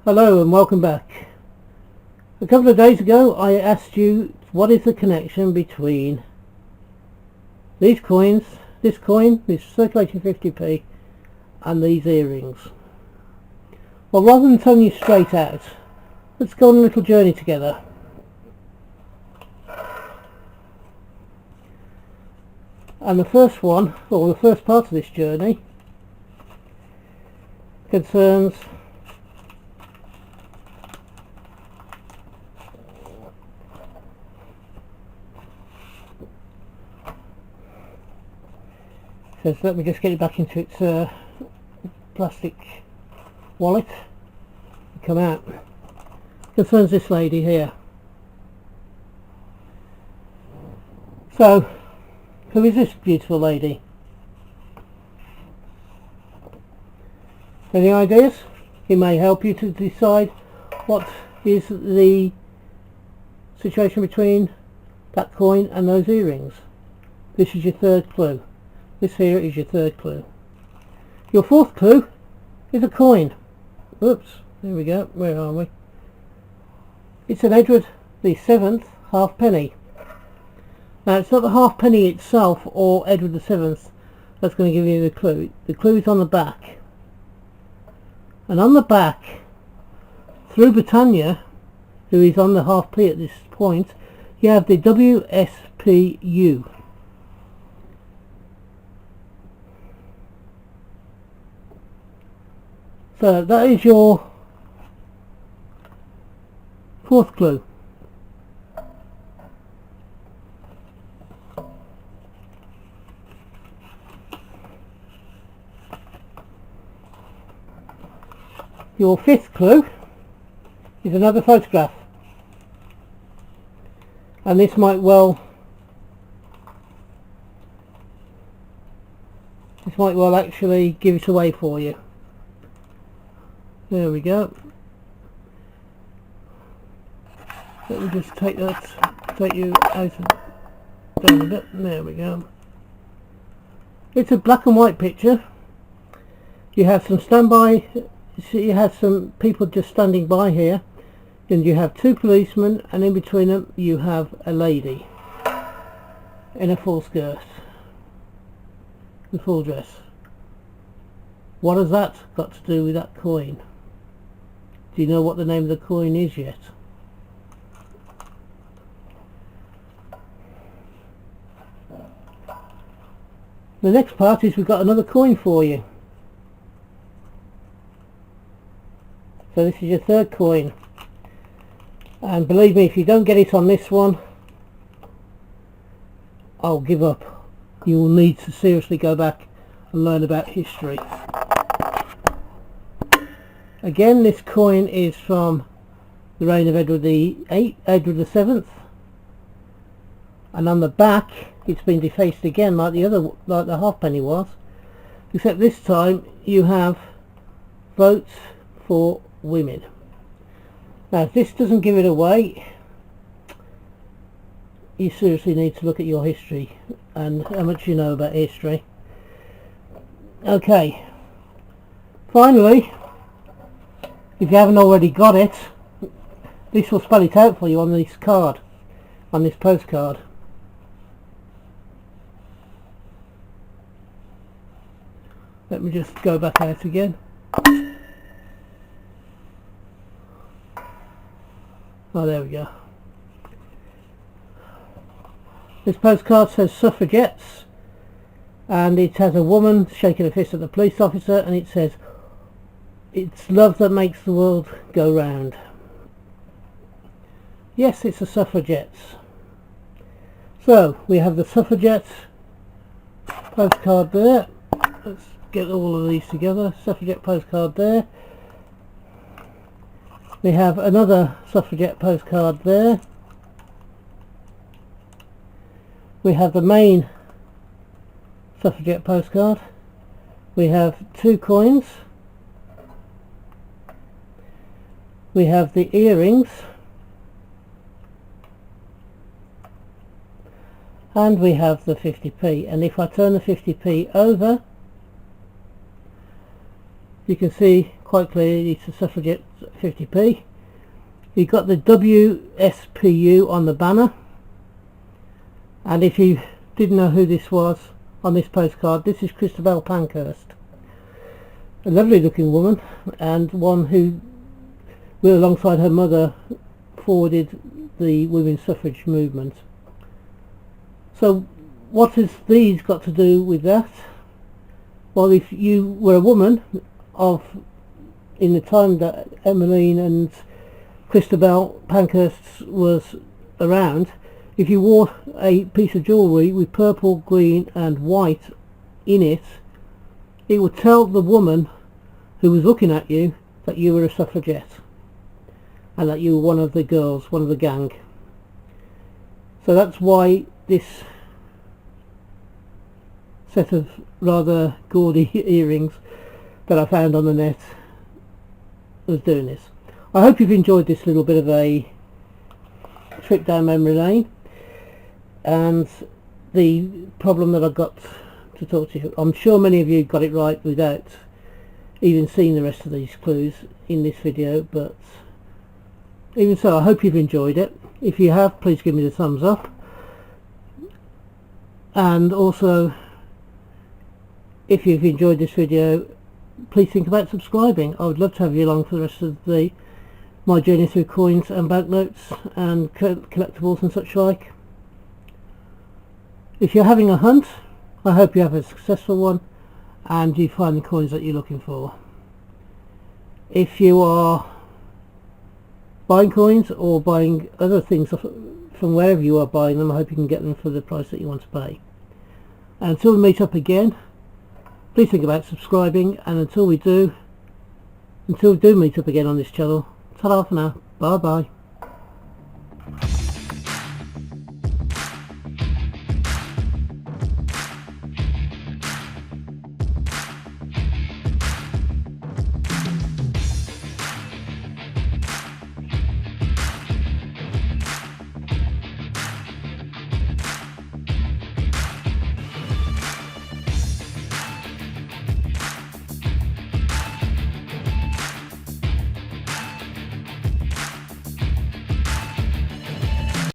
Hello and welcome back. A couple of days ago I asked you what is the connection between these coins, this coin, this circulating 50p, and these earrings. Well, rather than telling you straight out, let's go on a little journey together. And the first one, or the first part of this journey, concerns let me just get it back into its plastic wallet and come out. Concerns this lady here. So, who is this beautiful lady? Any ideas? It may help you to decide what is the situation between that coin and those earrings. This is your third clue. This here is your third clue. Your fourth clue is a coin. Oops, there we go. Where are we? It's an Edward the 7th halfpenny. Now it's not the halfpenny itself or Edward the 7th that's going to give you the clue. The clue is on the back. And on the back, through Britannia, who is on the half p at this point, you have the WSPU. So that is your fourth clue. Your fifth clue is another photograph, and this might well actually give it away for you. There we go. Let me just take you out down a bit. There we go. It's a black and white picture. You have some standby. You have some people just standing by here, and you have two policemen, and in between them you have a lady in a full skirt, the full dress. What has that got to do with that coin? Do you know what the name of the coin is yet? The next part is we've got another coin for you. So this is your third coin. And believe me, if you don't get it on this one, I'll give up. You will need to seriously go back and learn about history. Again, this coin is from the reign of Edward the 7th, and on the back it's been defaced again like the halfpenny was, except this time you have votes for women. Now if this doesn't give it away, you seriously need to look at your history and how much you know about history. Okay, finally, if you haven't already got it, this will spell it out for you on this card, on this postcard. Let me just go back out again. Oh, there we go. This postcard says suffragettes, and it has a woman shaking a fist at the police officer, and it says, "It's love that makes the world go round." Yes, it's the suffragettes. So we have the suffragettes postcard there. Let's get all of these together. Suffragette postcard there. We have another suffragette postcard there. We have the main suffragette postcard. We have two coins. We have the earrings, and we have the 50p. And if I turn the 50p over, you can see quite clearly it's a suffragette 50p. You've got the WSPU on the banner, and if you didn't know who this was on this postcard, this is Christabel Pankhurst, a lovely looking woman, and one who, alongside her mother, forwarded the women's suffrage movement. So what has these got to do with that? Well, if you were a woman in the time that Emmeline and Christabel Pankhurst was around, if you wore a piece of jewellery with purple, green and white in it, it would tell the woman who was looking at you that you were a suffragette and that you were one of the girls, one of the gang. So that's why this set of rather gaudy earrings that I found on the net was doing this. I hope you've enjoyed this little bit of a trip down memory lane and the problem that I got to talk to you. I'm sure many of you got it right without even seeing the rest of these clues in this video, but even so, I hope you've enjoyed it. If you have, please give me the thumbs up, and also if you've enjoyed this video, please think about subscribing. I would love to have you along for the rest of my journey through coins and banknotes and collectibles and such like. If you're having a hunt, I hope you have a successful one and you find the coins that you're looking for. If you are buying coins or buying other things from wherever you are buying them, I hope you can get them for the price that you want to pay. And until we meet up again, please think about subscribing, and until we do meet up again on this channel, ta-ra for now, bye bye.